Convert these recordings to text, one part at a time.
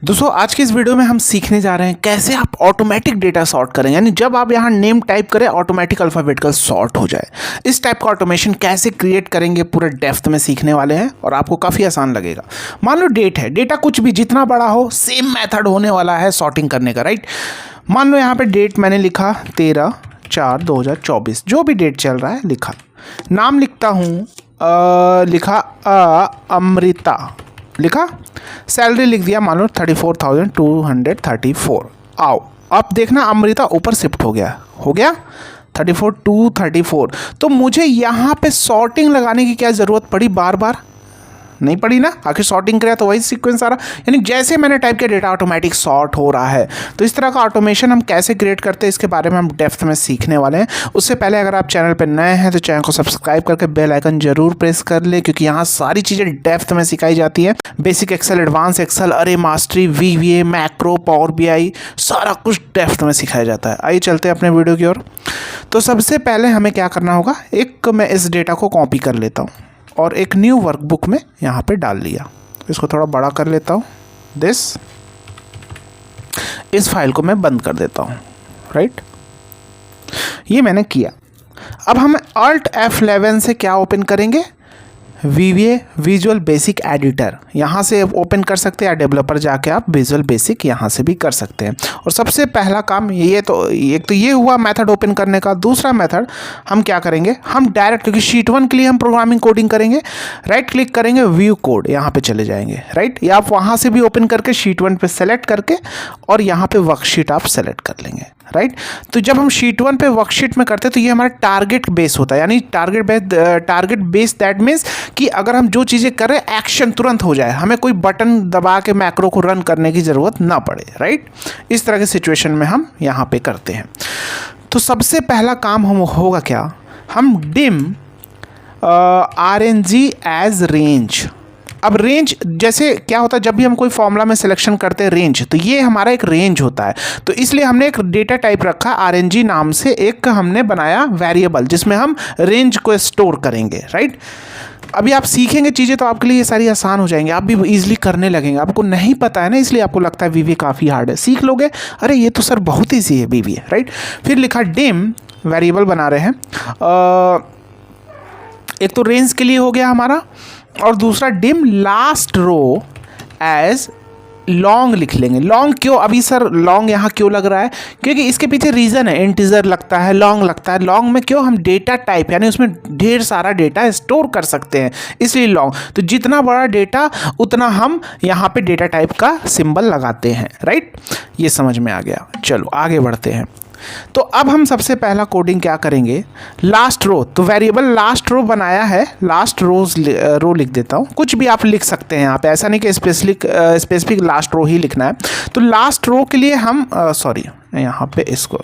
दोस्तों आज की इस वीडियो में हम सीखने जा रहे हैं कैसे आप ऑटोमेटिक डेटा सॉर्ट करें, यानी जब आप यहाँ नेम टाइप करें ऑटोमेटिक अल्फाबेटिकल सॉर्ट हो जाए। इस टाइप का ऑटोमेशन कैसे क्रिएट करेंगे पूरे डेप्थ में सीखने वाले हैं और आपको काफ़ी आसान लगेगा। मान लो डेट है, डेटा कुछ भी जितना बड़ा हो सेम मेथड होने वाला है सॉर्टिंग करने का, राइट। मान लो यहाँ पर डेट मैंने लिखा 13/4/2024, जो भी डेट चल रहा है लिखा। नाम लिखता हूँ लिखा अमृता लिखा। सैलरी लिख दिया मान लो 34,234। आओ अब देखना अमृता ऊपर शिफ्ट हो गया 34,234। तो मुझे यहाँ पे सॉर्टिंग लगाने की क्या ज़रूरत पड़ी? बार बार नहीं पड़ी ना, आखिर सॉर्टिंग करा तो वही सीक्वेंस आ रहा, यानी जैसे मैंने टाइप किया डेटा ऑटोमेटिक सॉर्ट हो रहा है। तो इस तरह का ऑटोमेशन हम कैसे क्रिएट करते हैं इसके बारे में हम डेप्थ में सीखने वाले हैं। उससे पहले अगर आप चैनल पर नए हैं तो चैनल को सब्सक्राइब करके बेल आइकन जरूर प्रेस कर ले, क्योंकि यहाँ सारी चीज़ें डेप्थ में सिखाई जाती है। बेसिक एक्सेल, एडवांस एक्सेल, अरे mastery, VBA, macro, power BI, सारा कुछ डेप्थ में सिखाया जाता है। आइए चलते हैं अपने वीडियो की ओर। तो सबसे पहले हमें क्या करना होगा, एक मैं इस डेटा को कॉपी कर लेता हूँ और एक न्यू वर्कबुक में यहाँ पे डाल लिया। इसको थोड़ा बड़ा कर लेता हूँ, इस फाइल को मैं बंद कर देता हूँ, राइट। ये मैंने किया। अब हम Alt F11 से क्या ओपन करेंगे? VBA विजुअल बेसिक एडिटर यहाँ से ओपन कर सकते हैं, या डेवलपर जाके आप विजुअल बेसिक यहाँ से भी कर सकते हैं। और सबसे पहला काम ये तो एक तो ये हुआ मेथड ओपन करने का। दूसरा मेथड हम क्या करेंगे, हम डायरेक्ट, क्योंकि शीट 1 के लिए हम प्रोग्रामिंग कोडिंग करेंगे, राइट क्लिक करेंगे, व्यू कोड यहाँ पे चले जाएंगे, राइट। या आप वहाँ से भी ओपन करके शीट 1 पे सेलेक्ट करके और यहाँ पे वर्कशीट आप सेलेक्ट कर लेंगे, राइट। तो जब हम शीट 1 पे वर्कशीट में करते हैं तो ये हमारा टारगेट बेस होता है, यानी टारगेट बेस दैट मीन्स कि अगर हम जो चीज़ें करें एक्शन तुरंत हो जाए, हमें कोई बटन दबा के मैक्रो को रन करने की ज़रूरत ना पड़े, राइट। इस तरह के सिचुएशन में हम यहाँ पे करते हैं। तो सबसे पहला काम हम होगा क्या, हम डिम RNG एज रेंज। अब रेंज जैसे क्या होता है, जब भी हम कोई फॉर्मूला में सिलेक्शन करते हैं रेंज, तो ये हमारा एक रेंज होता है। तो इसलिए हमने एक डेटा टाइप रखा RNG नाम से, एक हमने बनाया वेरिएबल जिसमें हम रेंज को स्टोर करेंगे, राइट। अभी आप सीखेंगे चीज़ें तो आपके लिए ये सारी आसान हो जाएंगी, आप भी इजीली करने लगेंगे। आपको नहीं पता है ना, इसलिए आपको लगता है VBA काफ़ी हार्ड है। सीख लोगे, अरे ये तो सर बहुत ईजी है VBA, राइट। फिर लिखा डिम, वेरिएबल बना रहे हैं। एक तो रेंज के लिए हो गया हमारा, और दूसरा डिम लास्ट रो एज लॉन्ग लिख लेंगे। लॉन्ग क्यों? अभी सर लॉन्ग यहाँ क्यों लग रहा है? क्योंकि इसके पीछे रीज़न है, इंटीजर लगता है, लॉन्ग लगता है। लॉन्ग में क्यों? हम डेटा टाइप यानी उसमें ढेर सारा डेटा स्टोर कर सकते हैं, इसलिए लॉन्ग। तो जितना बड़ा डेटा उतना हम यहाँ पे डेटा टाइप का सिंबल लगाते हैं, राइट। ये समझ में आ गया। चलो आगे बढ़ते हैं। तो अब हम सबसे पहला कोडिंग क्या करेंगे, लास्ट रो। तो वेरिएबल लास्ट रो बनाया है, लास्ट रो लिख देता हूँ। कुछ भी आप लिख सकते हैं यहाँ पे, ऐसा नहीं कि स्पेसिफिक लास्ट रो ही लिखना है। तो लास्ट रो के लिए हम यहाँ पे इसको,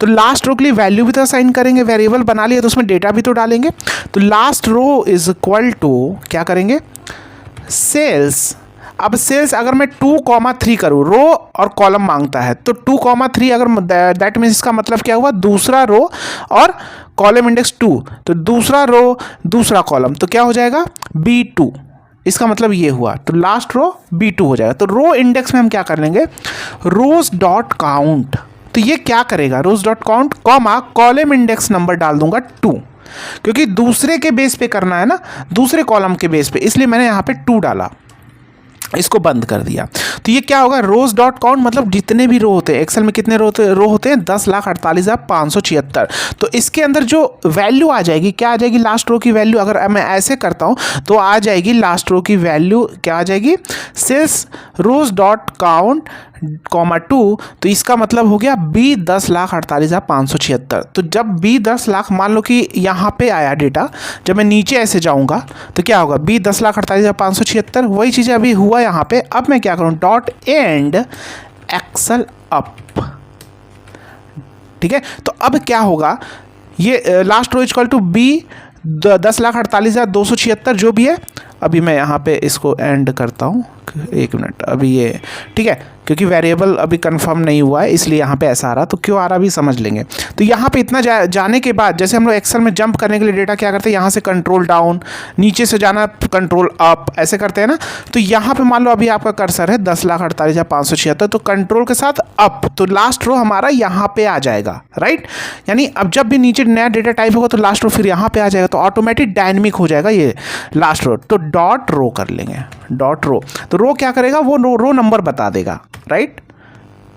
तो लास्ट रो के लिए वैल्यू भी तो असाइन करेंगे। वेरिएबल बना लिया तो उसमें डेटा भी तो डालेंगे। तो last row is equal to क्या करेंगे, सेल्स। अब सेल्स अगर मैं 2,3 करूँ, रो और कॉलम मांगता है, तो 2,3 अगर दैट मीन्स इसका मतलब क्या हुआ, दूसरा रो और कॉलम इंडेक्स 2, तो दूसरा रो दूसरा कॉलम, तो क्या हो जाएगा B2। इसका मतलब ये हुआ, तो लास्ट रो B2 हो जाएगा। तो रो इंडेक्स में हम क्या कर लेंगे, रोज डॉट काउंट। तो ये क्या करेगा, rows dot count comma column index number डाल दूंगा 2, क्योंकि दूसरे के बेस पे करना है ना, दूसरे कॉलम के बेस पे, इसलिए मैंने यहाँ पे 2 डाला। इसको बंद कर दिया। तो ये क्या होगा, रोज डॉट काउंट मतलब जितने भी रो होते हैं, एक्सेल में कितने रो होते हैं 10,48,576। तो इसके अंदर जो वैल्यू आ जाएगी, क्या आ जाएगी, लास्ट रो की वैल्यू। अगर मैं ऐसे करता हूँ तो आ जाएगी लास्ट रो की वैल्यू, क्या आ जाएगी, सेल्स रोज डॉट काउंट (2). तो इसका मतलब हो गया B 10,48,576। तो जब B 10 लाख, मान लो कि यहाँ पे आया डेटा, जब मैं नीचे ऐसे जाऊँगा तो क्या होगा, B 10,48,576। वही चीज़ें अभी हुआ यहाँ पे। अब मैं क्या करूँ, डॉट एंड एक्सेल अप, ठीक है। तो अब क्या होगा, ये last row equal to B 10,48,276 जो भी है। अभी मैं यहाँ पे इसको एंड करता हूँ, 1 मिनट। अभी ये ठीक है, क्योंकि वेरिएबल अभी कंफर्म नहीं हुआ है इसलिए यहाँ पे ऐसा आ रहा, तो क्यों आ रहा भी समझ लेंगे। तो यहाँ पे इतना जाने के बाद जैसे हम लोग एक्सेल में जंप करने के लिए डेटा क्या करते हैं, यहाँ से कंट्रोल डाउन, नीचे से जाना कंट्रोल अप, ऐसे करते हैं ना। तो यहाँ पे मान लो अभी आपका कर्सर है 10,48,576, तो कंट्रोल के साथ अप, तो लास्ट रो हमारा यहाँ पे आ जाएगा, राइट। यानी अब जब भी नीचे नया डेटा टाइप होगा तो लास्ट रो फिर यहाँ पे आ जाएगा, तो ऑटोमेटिक डायनेमिक हो जाएगा ये लास्ट रो। तो डॉट रो कर लेंगे, डॉट रो। तो रो क्या करेगा, वो रो नंबर बता देगा, राइट।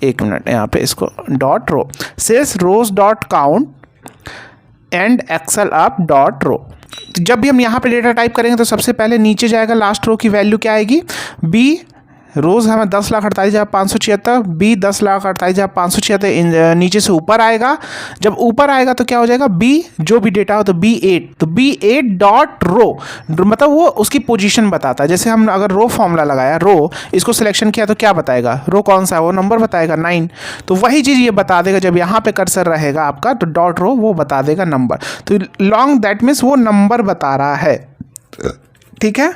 एक मिनट, यहाँ पे इसको dot row cells rows dot count end excel up dot row. जब भी हम यहाँ पे डेटा टाइप करेंगे तो सबसे पहले नीचे जाएगा, लास्ट रो की वैल्यू क्या आएगी, बी रोज़ हमें 10,48,576, बी 10,48,576 नीचे से ऊपर आएगा। जब ऊपर आएगा तो क्या हो जाएगा, बी जो भी डेटा हो तो B8, तो B8 डॉट रो, मतलब वो उसकी पोजीशन बताता है। जैसे हम अगर रो फॉर्मूला लगाया, रो इसको सिलेक्शन किया तो क्या बताएगा, रो कौन सा है, वो नंबर बताएगा 9। तो वही चीज़ ये बता देगा जब यहाँ पे कर्सर रहेगा आपका, तो डॉट रो वो बता देगा नंबर। तो लॉन्ग दैट मीन्स वो नंबर बता रहा है, ठीक है।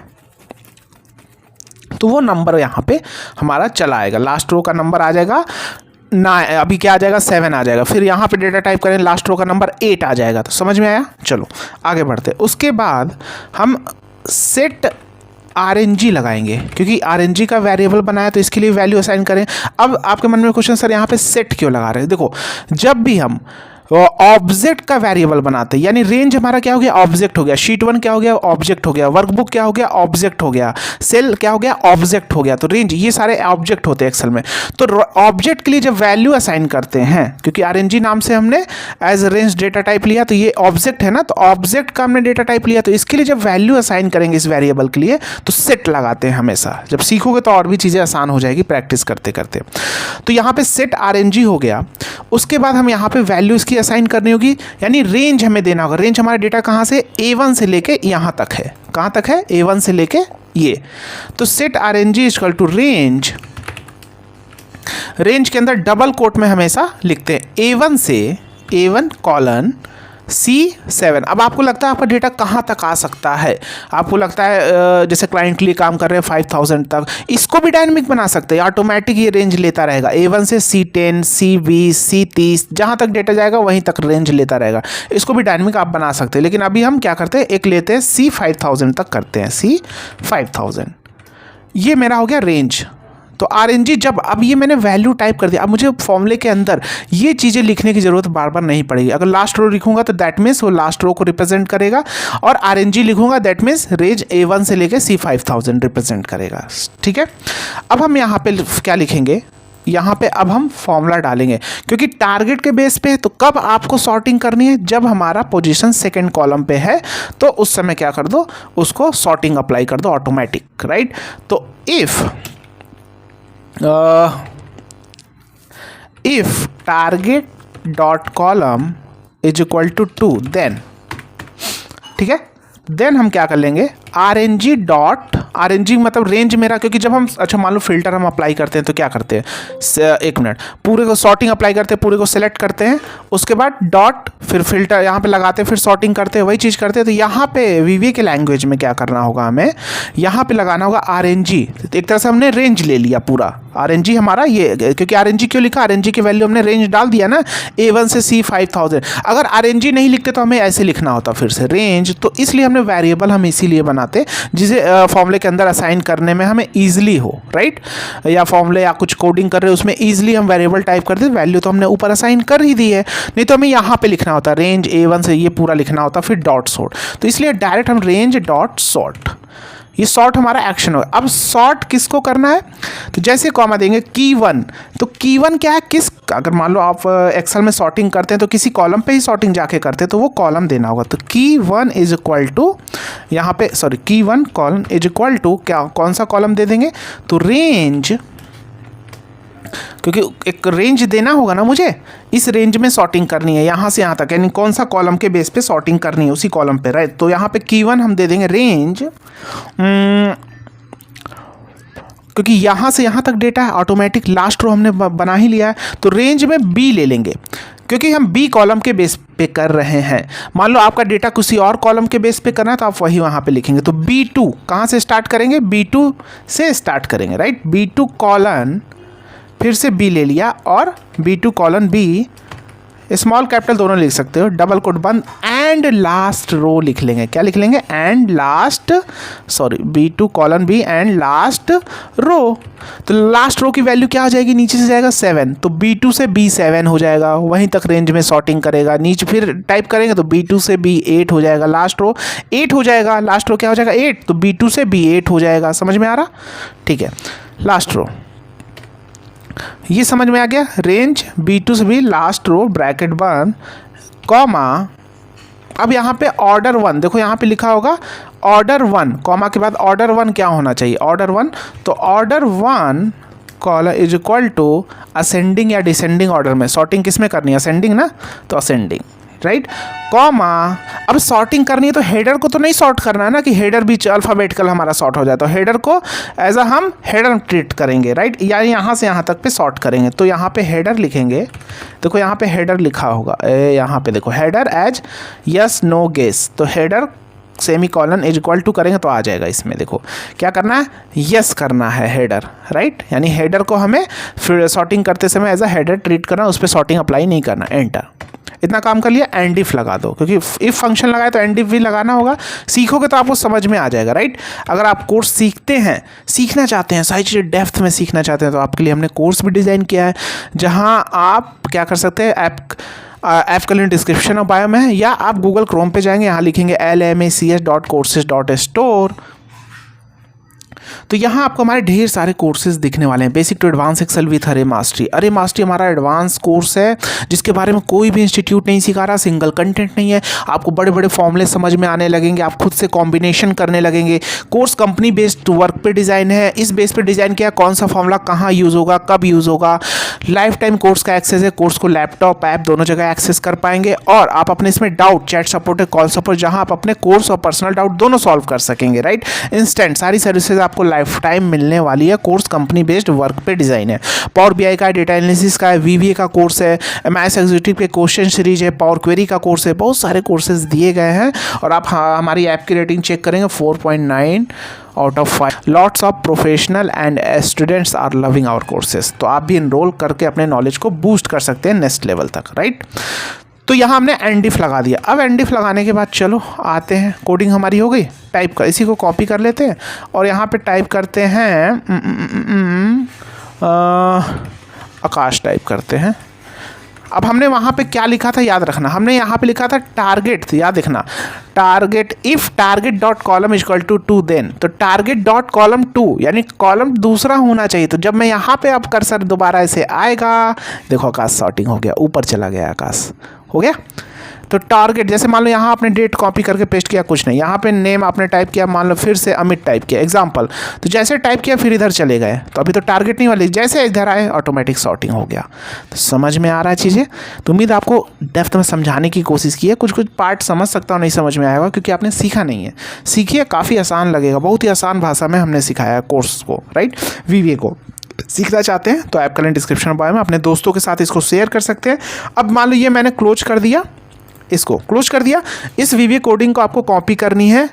तो वो नंबर यहाँ पे हमारा चला आएगा, लास्ट रो का नंबर आ जाएगा ना, अभी क्या आ जाएगा 7 आ जाएगा। फिर यहाँ पे डेटा टाइप करें, लास्ट रो का नंबर 8 आ जाएगा। तो समझ में आया, चलो आगे बढ़ते। उसके बाद हम सेट RNG लगाएंगे, क्योंकि RNG का वेरिएबल बनाया तो इसके लिए वैल्यू असाइन करें। अब आपके मन में क्वेश्चन, सर यहाँ पे सेट क्यों लगा रहे हैं। देखो, जब भी हम ऑब्जेक्ट का वेरिएबल बनाते हैं, यानी रेंज हमारा क्या हो गया, ऑब्जेक्ट हो गया, शीट 1 क्या हो गया, ऑब्जेक्ट हो गया, वर्कबुक क्या हो गया, ऑब्जेक्ट हो गया, सेल क्या हो गया, ऑब्जेक्ट हो गया। तो रेंज ये सारे ऑब्जेक्ट होते हैं एक्सेल में। तो ऑब्जेक्ट के लिए जब वैल्यू असाइन करते हैं, क्योंकि RNG नाम से हमने एज रेंज डेटा टाइप लिया, तो ये ऑब्जेक्ट है ना, तो ऑब्जेक्ट का हमने डेटा टाइप लिया, तो इसके लिए जब वैल्यू असाइन करेंगे इस वेरिएबल के लिए तो सेट लगाते हैं हमेशा। जब सीखोगे तो और भी चीज़ें आसान हो जाएगी प्रैक्टिस करते करते। तो यहाँ पे सेट RNG हो गया। उसके बाद हम यहाँ पे वैल्यू इसकी असाइन करनी होगी, यानी रेंज हमें देना होगा। रेंज हमारा डेटा कहाँ से, A1 से लेके यहाँ तक है, कहाँ तक है, A1 से लेके ये। तो set RNG equal to range, range के अंदर डबल कोट में हमेशा लिखते हैं A1 से A1 कॉलन C7। अब आपको लगता है आपका डेटा कहाँ तक आ सकता है, आपको लगता है जैसे क्लाइंट के लिए काम कर रहे हैं 5000 तक, इसको भी डायनेमिक बना सकते हैं, ऑटोमेटिक ये रेंज लेता रहेगा। A1 से C10, C20, C30, जहाँ तक डेटा जाएगा वहीं तक रेंज लेता रहेगा। इसको भी डायनेमिक आप बना सकते हैं, लेकिन अभी हम क्या करते हैं, एक लेते हैं C5000 तक करते हैं, C5000। ये मेरा हो गया रेंज। तो RNG, जब अब ये मैंने वैल्यू टाइप कर दिया, अब मुझे फॉर्मूले के अंदर ये चीज़ें लिखने की ज़रूरत बार बार नहीं पड़ेगी। अगर लास्ट रो लिखूंगा तो दैट मीन्स वो लास्ट रो को रिप्रेजेंट करेगा, और RNG लिखूंगा दैट मीन्स रेंज A1 से लेके C5000 रिप्रेजेंट करेगा, ठीक है। अब हम यहाँ पे क्या लिखेंगे, यहाँ पे अब हम फॉर्मूला डालेंगे, क्योंकि टारगेट के बेस पे है। तो कब आपको सॉर्टिंग करनी है, जब हमारा पोजीशन सेकंड कॉलम पे है, तो उस समय क्या कर दो, उसको सॉर्टिंग अप्लाई कर दो ऑटोमेटिक, राइट। तो if target dot column is equal to 2, then, ठीक है, देन हम क्या कर लेंगे, RNG डॉट, RNG मतलब रेंज मेरा, क्योंकि जब हम, अच्छा मान लो फिल्टर हम अप्लाई करते हैं तो क्या करते हैं, एक मिनट, पूरे को सॉर्टिंग अप्लाई करते हैं, पूरे को सेलेक्ट करते हैं, उसके बाद डॉट, फिर फिल्टर यहाँ पे लगाते हैं, फिर सॉर्टिंग करते हैं, वही चीज़ करते हैं। तो यहाँ पे VBA के लैंग्वेज में क्या करना होगा, हमें यहाँ पे लगाना होगा RNG। एक तरह से हमने रेंज ले लिया पूरा, RNG हमारा ये, क्योंकि RNG क्यों लिखा, RNG की वैल्यू हमने रेंज डाल दिया ना, A1 से C5000। अगर RNG नहीं लिखते तो हमें ऐसे लिखना होता फिर से रेंज। तो इसलिए हमने वेरिएबल हम इसीलिए बनाते जिसे फॉर्मूले के अंदर असाइन करने में हमें ईजिली हो, राइट। या फॉर्मूले या कुछ कोडिंग कर रहे हो उसमें ईजिली हम वेरिएबल टाइप कर दे, वैल्यू तो हमने ऊपर असाइन कर ही दी है, नहीं तो हमें यहाँ पे लिखना होता रेंज A1 से ये पूरा लिखना होता, फिर डॉट सॉर्ट। तो इसलिए डायरेक्ट हम रेंज डॉट सॉर्ट, ये सॉर्ट हमारा एक्शन होगा। अब सॉर्ट किसको करना है, तो जैसे कॉमा देंगे की1, तो की1 क्या है, किस, अगर मान लो आप एक्सेल में सॉर्टिंग करते हैं तो किसी कॉलम पे ही सॉर्टिंग जाके करते हैं, तो वो कॉलम देना होगा। तो की1 इज इक्वल टू, यहाँ पे सॉरी, की1 कॉलम इज इक्वल टू क्या, कौन सा कॉलम दे देंगे, तो रेंज, क्योंकि एक रेंज देना होगा ना मुझे, इस रेंज में सॉर्टिंग करनी है यहाँ से यहाँ तक, यानी कौन सा कॉलम के बेस पे सॉर्टिंग करनी है, उसी कॉलम पे, राइट। तो यहाँ पे की1 हम दे देंगे रेंज, क्योंकि यहाँ से यहाँ तक डेटा है, ऑटोमेटिक लास्ट रो हमने बना ही लिया है, तो रेंज में B ले लेंगे, क्योंकि हम B कॉलम के बेस पे कर रहे हैं। मान लो आपका डेटा किसी और कॉलम के बेस पे करना है तो आप वही वहाँ पे लिखेंगे। तो B2 कहाँ से स्टार्ट करेंगे, B2 से स्टार्ट करेंगे, राइट। B2 कॉलन फिर से बी ले लिया और B2 colon B, small capital दोनों लिख सकते हो, डबल कोट बंद, एंड लास्ट रो लिख लेंगे। क्या लिख लेंगे? End last, sorry B2 colon B end last row. तो लास्ट रो की वैल्यू क्या आ जाएगी? नीचे से जाएगा 7, तो B2 से B7 हो जाएगा, वहीं तक रेंज में सॉर्टिंग करेगा। नीचे फिर टाइप करेंगे तो B2 से B8 हो जाएगा, लास्ट रो 8 हो जाएगा। लास्ट रो क्या हो जाएगा? 8, तो B2 से B8 हो जाएगा। समझ में आ रहा? ठीक है, लास्ट रो ये समझ में आ गया। रेंज B2 से भी लास्ट रो ब्रैकेट बंद कॉमा, अब यहाँ पे ऑर्डर 1, देखो यहाँ पे लिखा होगा ऑर्डर 1, कॉमा के बाद ऑर्डर 1 क्या होना चाहिए? ऑर्डर 1, तो order 1 column is equal to ascending या डिसेंडिंग ऑर्डर में। सॉर्टिंग किस में करनी है? असेंडिंग ना, तो असेंडिंग, राइट, कॉमा। अब सॉर्टिंग करनी है तो हेडर को तो नहीं सॉर्ट करना है ना कि हेडर भी अल्फ़ाबेटिकल हमारा सॉर्ट हो जाए, तो हेडर को एज अ हम हेडर ट्रीट करेंगे, राइट, या यहाँ से यहाँ तक पे सॉर्ट करेंगे। तो यहाँ पे हेडर लिखेंगे, देखो यहाँ पे हेडर लिखा होगा, यहाँ पे देखो header as yes no guess, तो header semicolon is equal to करेंगे तो आ जाएगा। इसमें देखो क्या करना है? यस करना है हेडर, राइट, यानी हेडर को हमें फिर सॉर्टिंग करते समय एज अ हेडर ट्रीट करना, उस पर सॉर्टिंग अप्लाई नहीं करना। एंटर, इतना काम कर लिया। एंड इफ लगा दो, क्योंकि इफ फंक्शन लगाए तो एंड इफ भी लगाना होगा। सीखोगे तो आपको समझ में आ जाएगा, राइट। अगर आप कोर्स सीखते हैं, सीखना चाहते हैं, सारी चीज़ें डेप्थ में सीखना चाहते हैं, तो आपके लिए हमने कोर्स भी डिज़ाइन किया है, जहाँ आप क्या कर सकते हैं, ऐप का लिंक डिस्क्रिप्शन और बायो में है, या आप गूगल क्रोम पे जाएंगे, यहाँ लिखेंगे lmacs.courses.store, तो यहाँ आपको हमारे ढेर सारे कोर्सेज दिखने वाले हैं। Basic to advance Excel with अरे मास्टरी। अरे मास्टरी हमारा एडवांस कोर्स है, जिसके बारे में कोई भी इंस्टीट्यूट नहीं सिखा रहा, सिंगल कंटेंट नहीं है, आपको बड़े बड़े फॉर्मूले समझ में आने लगेंगे, आप खुद से कॉम्बिनेशन करने लगेंगे। कोर्स कंपनी बेस्ड वर्क पे डिज़ाइन है, इस बेस पे डिज़ाइन किया, कौन सा फॉर्मूला कहाँ यूज़ होगा, कब यूज़ होगा। लाइफ टाइम कोर्स का एक्सेस है, कोर्स को लैपटॉप ऐप दोनों जगह एक्सेस कर पाएंगे, और आप अपने इसमें डाउट, चैट सपोर्ट है, कॉल सपोर्ट, जहाँ आप अपने कोर्स और पर्सनल डाउट दोनों सॉल्व कर सकेंगे, राइट। इंस्टेंट सारी सर्विसेज आपको लाइफ टाइम मिलने वाली है। कोर्स कंपनी बेस्ड वर्क पे डिज़ाइन है। पावर बीआई का, डेटा एनालिसिस का है, वीवीए का कोर्स है, एमआईएस एग्जीक्यूटिव के क्वेश्चन सीरीज है, पावर क्वेरी का कोर्स है, बहुत सारे कोर्सेज दिए गए हैं। और आप हमारी ऐप की रेटिंग चेक करेंगे 4.9 out of 5। Lots of professional and students are loving our courses. तो आप भी इनरोल करके अपने नॉलेज को बूस्ट कर सकते हैं नेक्स्ट लेवल तक, राइट। तो यहाँ हमने एंड इफ लगा दिया। अब एंड इफ लगाने के बाद चलो आते हैं, कोडिंग हमारी हो गई। टाइप कर, इसी को कॉपी कर लेते हैं और यहाँ पे टाइप करते हैं आकाश टाइप करते हैं। अब हमने वहाँ पे क्या लिखा था याद रखना, हमने यहाँ पे लिखा था टारगेट, याद रखना, target if target dot column is equal to 2 then, तो टारगेट डॉट कॉलम 2 यानी कॉलम दूसरा होना चाहिए। तो जब मैं यहाँ पे अब कर्सर दोबारा ऐसे आएगा, देखो आकाश सॉर्टिंग हो गया, ऊपर चला गया, आकाश हो गया। तो टारगेट, जैसे मान लो यहाँ आपने डेट कॉपी करके पेस्ट किया, कुछ नहीं, यहाँ पे नेम आपने टाइप किया, मान लो फिर से अमित टाइप किया एग्जाम्पल, तो जैसे टाइप किया फिर इधर चले गए, तो अभी तो टारगेट नहीं वाली, जैसे इधर आए ऑटोमेटिक सॉर्टिंग हो गया। तो समझ में आ रहा है चीज़ें, तो उम्मीद आपको डेप्थ में समझाने की कोशिश की है। कुछ कुछ पार्ट समझ सकता हूँ, नहीं समझ में आएगा क्योंकि आपने सीखा नहीं है। सीखिए, काफ़ी आसान लगेगा, बहुत ही आसान भाषा में हमने सिखाया कोर्स को, राइट। वीवीए को सीखना चाहते हैं तो ऐप का लिंक डिस्क्रिप्शन बायो में, अपने दोस्तों के साथ इसको शेयर कर सकते हैं। अब मान लो ये मैंने क्लोज कर दिया, इसको क्लोज कर दिया। इस वीवीए कोडिंग को आपको कॉपी करनी है।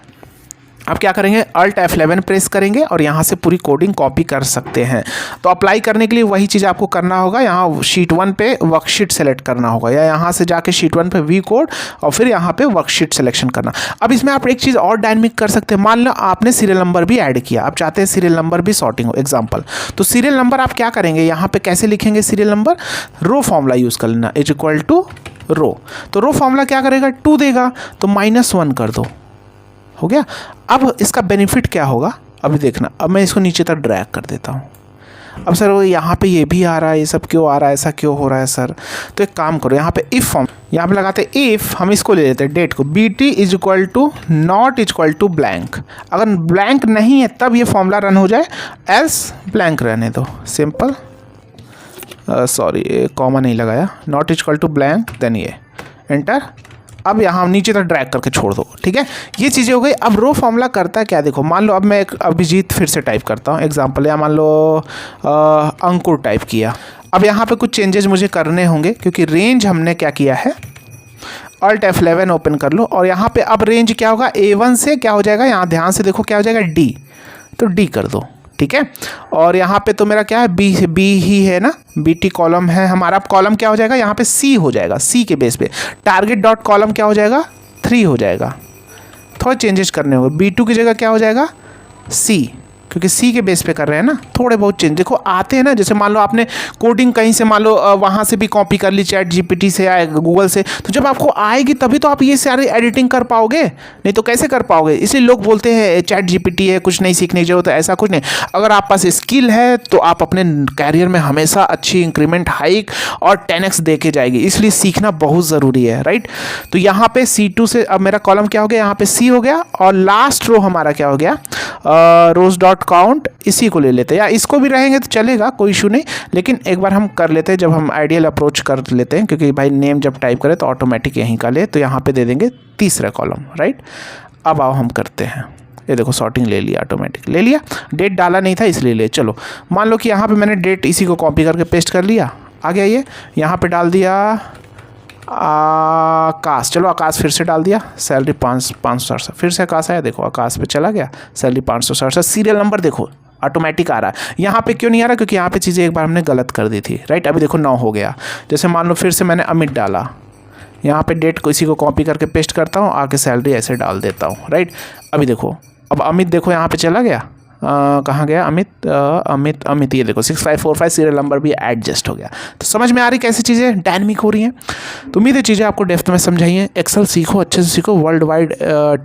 आप क्या करेंगे, Alt F11 प्रेस करेंगे और यहाँ से पूरी कोडिंग कॉपी कर सकते हैं। तो अप्लाई करने के लिए वही चीज़ आपको करना होगा, यहाँ शीट 1 पे वर्कशीट सेलेक्ट करना होगा, या यहाँ से जाके शीट 1 पे वी कोड और फिर यहाँ पे वर्कशीट सिलेक्शन करना। अब इसमें आप एक चीज़ और डायनामिक कर सकते हैं, मान लो आपने सीरियल नंबर भी ऐड किया, आप चाहते हैं सीरियल नंबर भी सॉर्टिंग हो एग्जाम्पल, तो सीरियल नंबर आप क्या करेंगे, यहाँ पर कैसे लिखेंगे सीरियल नंबर, रो फॉर्मूला यूज़ कर लेना, इज इक्वल टू रो। तो रो फॉर्मूला क्या करेगा, 2 देगा, तो -1 कर दो, हो गया। अब इसका बेनिफिट क्या होगा अभी देखना। अब मैं इसको नीचे तक ड्रैग कर देता हूँ। अब सर यहाँ पे ये भी आ रहा है, ये सब क्यों आ रहा है, ऐसा क्यों हो रहा है सर। तो एक काम करो, यहाँ पे इफ़ फॉर्म, यहाँ पे लगाते हैं इफ़, हम इसको ले लेते हैं डेट को, BT is equal to not is equal to blank. अगर ब्लैंक नहीं है तब ये फॉर्मूला रन हो जाए, एल्स ब्लैंक रहने दो, सिंपल। सॉरी कॉमा नहीं लगाया, not is equal to blank, then ये एंटर। अब यहाँ नीचे तक ड्रैग करके छोड़ दो, ठीक है। ये चीज़ें हो गई। अब रो फॉर्मूला करता है क्या, देखो मान लो अब मैं एक अभिजीत फिर से टाइप करता हूँ एग्जांपल, या मान लो अंकुर टाइप किया। अब यहाँ पे कुछ चेंजेस मुझे करने होंगे क्योंकि रेंज हमने क्या किया है, Alt F11 ओपन कर लो और यहाँ पे अब रेंज क्या होगा, A1 से क्या हो जाएगा, यहाँ ध्यान से देखो क्या हो जाएगा, D, तो D कर दो, ठीक है। और यहाँ पे तो मेरा क्या है, बी ही है ना, BT कॉलम है हमारा। कॉलम क्या हो जाएगा यहाँ पे, C हो जाएगा, C के बेस पे। टारगेट डॉट कॉलम क्या हो जाएगा, 3 हो जाएगा। थोड़ा चेंजेस करने होंगे, B2 की जगह क्या हो जाएगा, C, क्योंकि C के बेस पे कर रहे हैं ना, थोड़े बहुत चेंज देखो आते हैं ना। जैसे मान लो आपने कोडिंग कहीं से मान लो वहाँ से भी कॉपी कर ली, चैट GPT से या गूगल से, तो जब आपको आएगी तभी तो आप ये सारी एडिटिंग कर पाओगे, नहीं तो कैसे कर पाओगे। इसलिए लोग बोलते हैं चैट GPT है, कुछ नहीं सीखने की जरूरत है, ऐसा कुछ नहीं। अगर आप पास स्किल है तो आप अपने कैरियर में हमेशा अच्छी इंक्रीमेंट, हाइक और 10x दे के जाएगी, इसलिए सीखना बहुत ज़रूरी है, राइट। तो यहाँ पे C2 से अब मेरा कॉलम क्या हो गया, यहाँ पे C हो गया, और लास्ट रो हमारा क्या हो गया, रोज डॉट काउंट, इसी को ले लेते हैं, या इसको भी रहेंगे तो चलेगा, कोई इशू नहीं। लेकिन एक बार हम कर लेते हैं, जब हम आइडियल अप्रोच कर लेते हैं, क्योंकि भाई नेम जब टाइप करें तो ऑटोमेटिक यहीं का ले, तो यहाँ पे दे देंगे तीसरा कॉलम, राइट। अब आओ हम करते हैं, ये देखो सॉर्टिंग ले लिया, ऑटोमेटिक ले लिया, डेट डाला नहीं था इसलिए ले। चलो मान लो कि यहाँ पे मैंने डेट इसी को कॉपी करके पेस्ट कर लिया, आ गया ये, यहाँ पे डाल दिया आकाश, चलो आकाश फिर से डाल दिया, सैलरी 567, फिर से आकाश आया, देखो आकाश पे चला गया, सैलरी 567, सीरियल नंबर देखो ऑटोमेटिक आ रहा है। यहाँ पे क्यों नहीं आ रहा, क्योंकि यहाँ पे चीज़ें एक बार हमने गलत कर दी थी, राइट। अभी देखो 9 हो गया। जैसे मान लो फिर से मैंने अमित डाला, यहाँ पे डेट को इसी को कॉपी करके पेस्ट करता हूँ, आके सैलरी ऐसे डाल देता हूँ, राइट। अभी देखो, अब अमित देखो यहाँ पे चला गया, कहाँ गया अमित, अमित ये देखो 6545 सीरियल नंबर भी एडजस्ट हो गया। तो समझ में आ रही कैसी चीज़ें डायनामिक हो रही हैं। तो उम्मीद है चीज़ें आपको डेप्थ में समझाई हैं। एक्सेल सीखो, अच्छे से सीखो, वर्ल्ड वाइड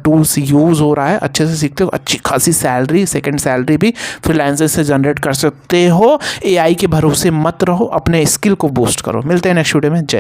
टूल्स यूज़ हो रहा है, अच्छे से सीखते हो, अच्छी खासी सैलरी, सेकंड सैलरी भी फ्रीलांसर से जनरेट कर सकते हो। AI के भरोसे मत रहो, अपने स्किल को बूस्ट करो। मिलते हैं नेक्स्ट वीडियो में, जय।